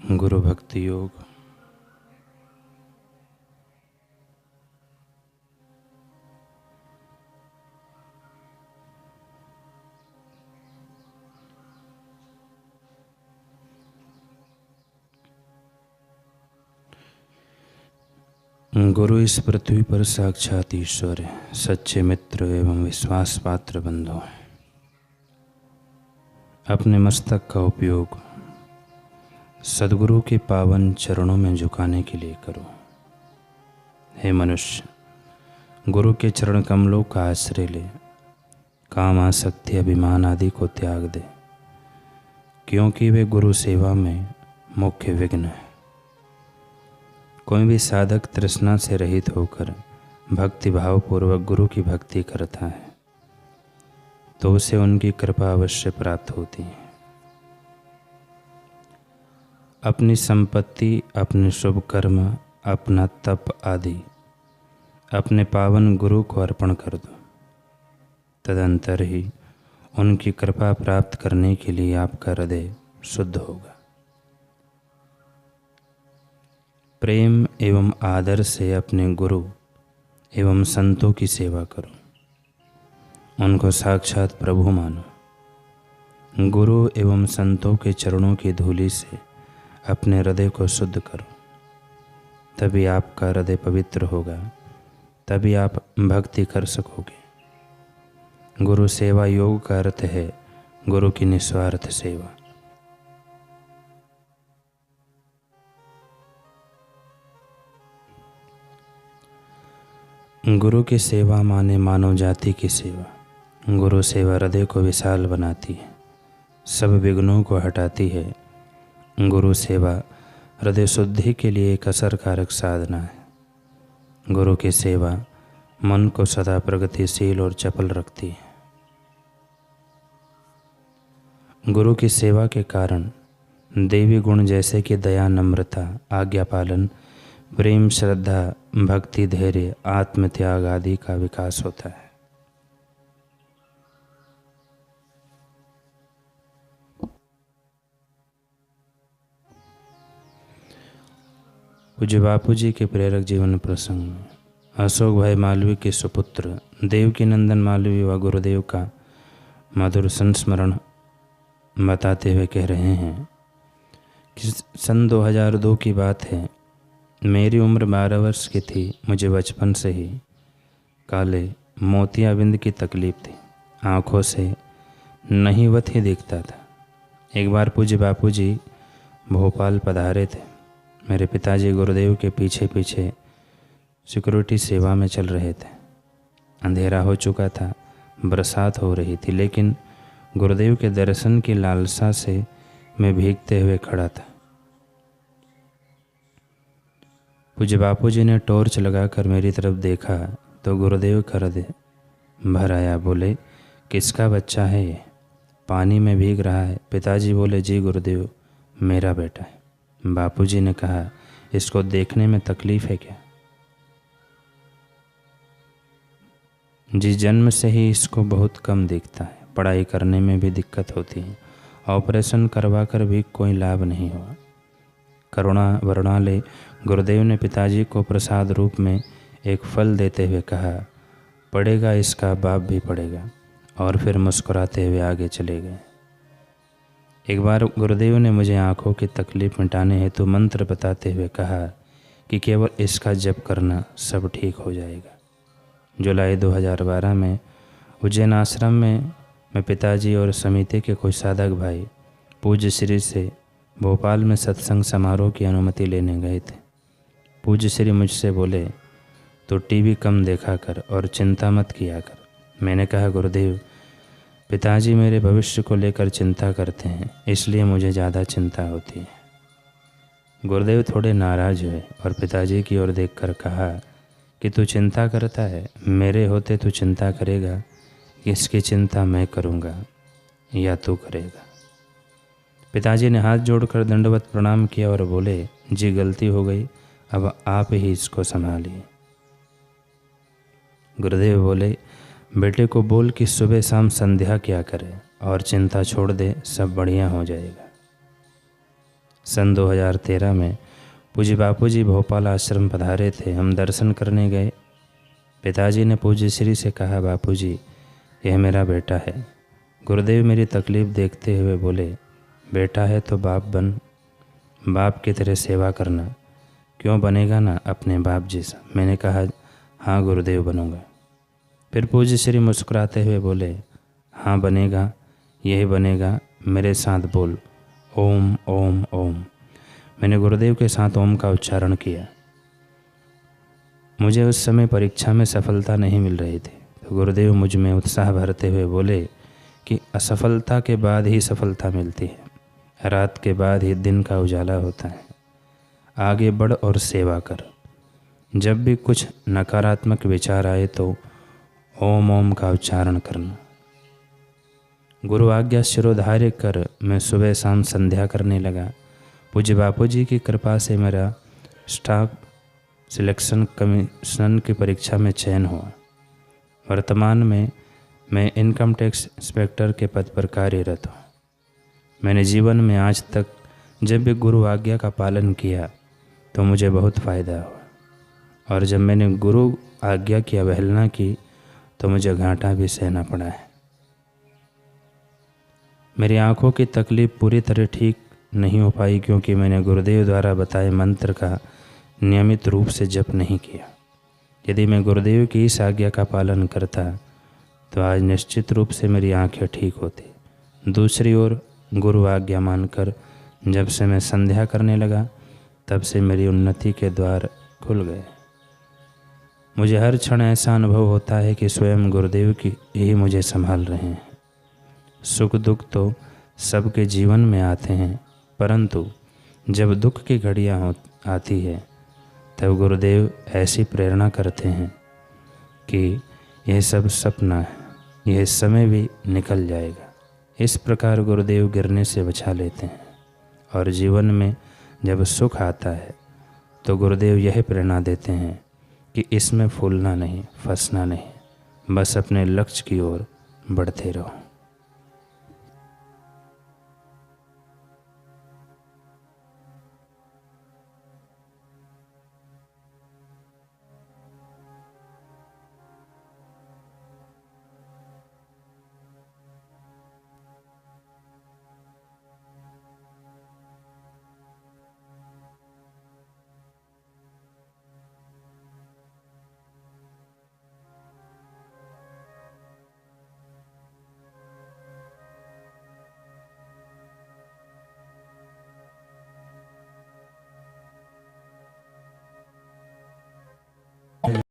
गुरु भक्ति योग। गुरु इस पृथ्वी पर साक्षात ईश्वर है, सच्चे मित्र एवं विश्वास पात्र बंधु हैं। अपने मस्तक का उपयोग सद्गुरु के पावन चरणों में झुकाने के लिए करो। हे मनुष्य, गुरु के चरण कमलों का आश्रय ले, काम आसक्ति अभिमान आदि को त्याग दे, क्योंकि वे गुरु सेवा में मुख्य विघ्न है। कोई भी साधक तृष्णा से रहित होकर भक्ति भाव पूर्वक गुरु की भक्ति करता है तो उसे उनकी कृपा अवश्य प्राप्त होती है। अपनी संपत्ति, अपने शुभ कर्म, अपना तप आदि अपने पावन गुरु को अर्पण कर दो। तदंतर ही उनकी कृपा प्राप्त करने के लिए आपका हृदय शुद्ध होगा। प्रेम एवं आदर से अपने गुरु एवं संतों की सेवा करो, उनको साक्षात प्रभु मानो। गुरु एवं संतों के चरणों की धूलि से अपने हृदय को शुद्ध करो, तभी आपका हृदय पवित्र होगा, तभी आप भक्ति कर सकोगे। गुरु सेवा योग का अर्थ है गुरु की निस्वार्थ सेवा। गुरु की सेवा माने मानव जाति की सेवा। गुरु सेवा हृदय को विशाल बनाती है, सब विघ्नों को हटाती है। गुरु सेवा हृदय शुद्धि के लिए एक असरकारक साधना है। गुरु की सेवा मन को सदा प्रगतिशील और चपल रखती है। गुरु की सेवा के कारण देवी गुण जैसे कि दया, नम्रता, आज्ञा पालन, प्रेम, श्रद्धा, भक्ति, धैर्य, आत्मत्याग आदि का विकास होता है। पूज्य बापू जी के प्रेरक जीवन प्रसंग में अशोक भाई मालवीय के सुपुत्र देवकी नंदन मालवीय व गुरुदेव का मधुर संस्मरण बताते हुए कह रहे हैं कि सन 2002 की बात है। मेरी उम्र 12 वर्ष की थी। मुझे बचपन से ही काले मोतियाबिंद की तकलीफ थी। आँखों से नहीवत ही दिखता था। एक बार पूज्य बापू जी भोपाल पधारे थे। मेरे पिताजी गुरुदेव के पीछे पीछे सिक्योरिटी सेवा में चल रहे थे। अंधेरा हो चुका था, बरसात हो रही थी, लेकिन गुरुदेव के दर्शन की लालसा से मैं भीगते हुए खड़ा था। पूज्य बापू जी ने टॉर्च लगाकर मेरी तरफ देखा तो गुरुदेव का हृदय भर आया। बोले, किसका बच्चा है ये, पानी में भीग रहा है? पिताजी बोले, जी गुरुदेव, मेरा बेटा है। बापू जी ने कहा, इसको देखने में तकलीफ है क्या? जी, जन्म से ही इसको बहुत कम दिखता है। पढ़ाई करने में भी दिक्कत होती है। ऑपरेशन करवा कर भी कोई लाभ नहीं हुआ। करुणा वरुणालय गुरुदेव ने पिताजी को प्रसाद रूप में एक फल देते हुए कहा, पढ़ेगा इसका बाप भी पढ़ेगा। और फिर मुस्कुराते हुए आगे चले गए। एक बार गुरुदेव ने मुझे आँखों की तकलीफ मिटाने हेतु मंत्र बताते हुए कहा कि केवल इसका जप करना, सब ठीक हो जाएगा। जुलाई 2012 में उज्जैन आश्रम में मैं पिताजी और समिति के कुछ साधक भाई पूज्य श्री से भोपाल में सत्संग समारोह की अनुमति लेने गए थे। पूज्य श्री मुझसे बोले, तो टीवी कम देखा कर और चिंता मत किया कर। मैंने कहा, गुरुदेव, पिताजी मेरे भविष्य को लेकर चिंता करते हैं, इसलिए मुझे ज़्यादा चिंता होती है। गुरुदेव थोड़े नाराज हुए और पिताजी की ओर देखकर कहा कि तू चिंता करता है, मेरे होते तू चिंता करेगा? इसकी चिंता मैं करूँगा या तू करेगा? पिताजी ने हाथ जोड़कर दंडवत प्रणाम किया और बोले, जी गलती हो गई, अब आप ही इसको संभालिए। गुरुदेव बोले, बेटे को बोल कि सुबह शाम संध्या किया करे और चिंता छोड़ दे, सब बढ़िया हो जाएगा। सन 2013 में पूज्य बापूजी भोपाल आश्रम पधारे थे। हम दर्शन करने गए। पिताजी ने पूज्य श्री से कहा, बापूजी यह मेरा बेटा है। गुरुदेव मेरी तकलीफ़ देखते हुए बोले, बेटा है तो बाप बन, बाप की तरह सेवा करना। क्यों बनेगा ना अपने बाप जैसा। मैंने कहा, हाँ गुरुदेव बनूंगा। फिर पूज्य श्री मुस्कुराते हुए बोले, हाँ बनेगा, यही बनेगा, मेरे साथ बोल, ओम ओम ओम। मैंने गुरुदेव के साथ ओम का उच्चारण किया। मुझे उस समय परीक्षा में सफलता नहीं मिल रही थी, तो गुरुदेव मुझ में उत्साह भरते हुए बोले कि असफलता के बाद ही सफलता मिलती है, रात के बाद ही दिन का उजाला होता है। आगे बढ़ और सेवा कर। जब भी कुछ नकारात्मक विचार आए तो ओम ओम का उच्चारण करना। गुरु आज्ञा शिरोधार्य कर मैं सुबह शाम संध्या करने लगा। पूज्य बापूजी की कृपा से मेरा स्टाफ सिलेक्शन कमीशन की परीक्षा में चयन हुआ। वर्तमान में मैं इनकम टैक्स इंस्पेक्टर के पद पर कार्यरत हूँ। मैंने जीवन में आज तक जब भी गुरु आज्ञा का पालन किया तो मुझे बहुत फ़ायदा हुआ, और जब मैंने गुरु आज्ञा की अवहेलना की तो मुझे घाटा भी सहना पड़ा है। मेरी आँखों की तकलीफ़ पूरी तरह ठीक नहीं हो पाई क्योंकि मैंने गुरुदेव द्वारा बताए मंत्र का नियमित रूप से जप नहीं किया। यदि मैं गुरुदेव की इस आज्ञा का पालन करता तो आज निश्चित रूप से मेरी आंखें ठीक होती। दूसरी ओर गुरु आज्ञा मानकर जब से मैं संध्या करने लगा तब से मेरी उन्नति के द्वार खुल गए। मुझे हर क्षण ऐसा अनुभव होता है कि स्वयं गुरुदेव की ही मुझे संभाल रहे हैं। सुख दुख तो सबके जीवन में आते हैं, परंतु जब दुख की घड़ियाँ आती है तब गुरुदेव ऐसी प्रेरणा करते हैं कि यह सब सपना है, यह समय भी निकल जाएगा। इस प्रकार गुरुदेव गिरने से बचा लेते हैं, और जीवन में जब सुख आता है तो गुरुदेव यह प्रेरणा देते हैं कि इसमें फूलना नहीं, फंसना नहीं, बस अपने लक्ष्य की ओर बढ़ते रहो।